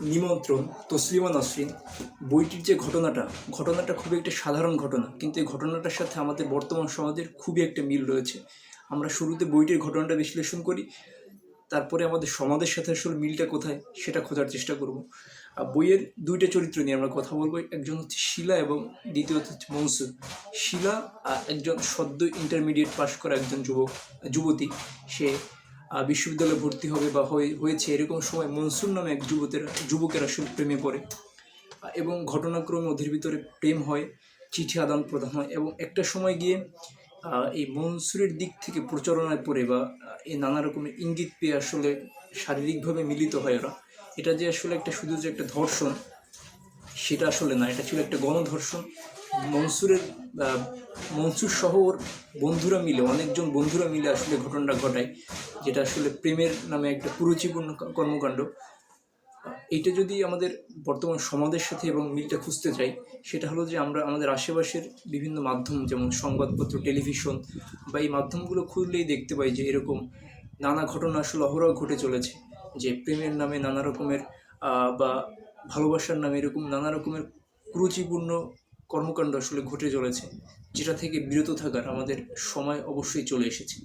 নিমন্ত্রণ তসলিমা নাসরিন বইটির যে ঘটনাটা খুবই একটা সাধারণ ঘটনা, কিন্তু এই ঘটনাটার সাথে আমাদের বর্তমান সমাজের খুবই একটা মিল রয়েছে। আমরা শুরুতে বইটির ঘটনাটা বিশ্লেষণ করি, তারপরে আমাদের সমাজের সাথে আসলে মিলটা কোথায় সেটা খোঁজার চেষ্টা করব। বইয়ের দুইটা চরিত্র নিয়ে আমরা কথা বলবো, একজন হচ্ছে শিলা এবং দ্বিতীয়ত হচ্ছে মনসুর। শিলা একজন সদ্য ইন্টারমিডিয়েট পাশ করা একজন যুবতী। সে বিশ্ববিদ্যালয়ে ভর্তি হবে বা হয়েছে, এরকম সময় মনসুর নামে এক যুবকের আসলে প্রেমে পড়ে এবং ঘটনাক্রমে ওদের ভিতরে প্রেম হয়, চিঠি আদান প্রদান হয় এবং একটা সময় গিয়ে এই মনসুরের দিক থেকে প্রচারণায় পড়ে বা এই নানা রকমের ইঙ্গিত পেয়ে আসলে শারীরিকভাবে মিলিত হয় ওরা। এটা যে আসলে একটা শুধু যে একটা ধর্ষণ সেটা আসলে না, এটা ছিল একটা গণধর্ষণ। মনসুরের মনসুর সহ ওর বন্ধুরা মিলে, অনেকজন বন্ধুরা মিলে আসলে ঘটনাটা ঘটায়, যেটা আসলে প্রেমের নামে একটা কুরুচিপূর্ণ কর্মকাণ্ড। এইটা যদি আমাদের বর্তমান সমাজের সাথে এবং মিলটা খুঁজতে চাই, সেটা হলো যে আমরা আমাদের আশেপাশের বিভিন্ন মাধ্যম যেমন সংবাদপত্র, টেলিভিশন বা এই মাধ্যমগুলো খুললেই দেখতে পাই যে এরকম নানা ঘটনা আসলে অহরহ ঘটে চলেছে। যে প্রেমের নামে নানা রকমের বা ভালোবাসার নামে এরকম নানা রকমের কুরুচিপূর্ণ কর্মকাণ্ড আসলে ঘটে চলেছে, যেটা থেকে বিরত থাকার আমাদের সময় অবশ্যই চলে এসেছে।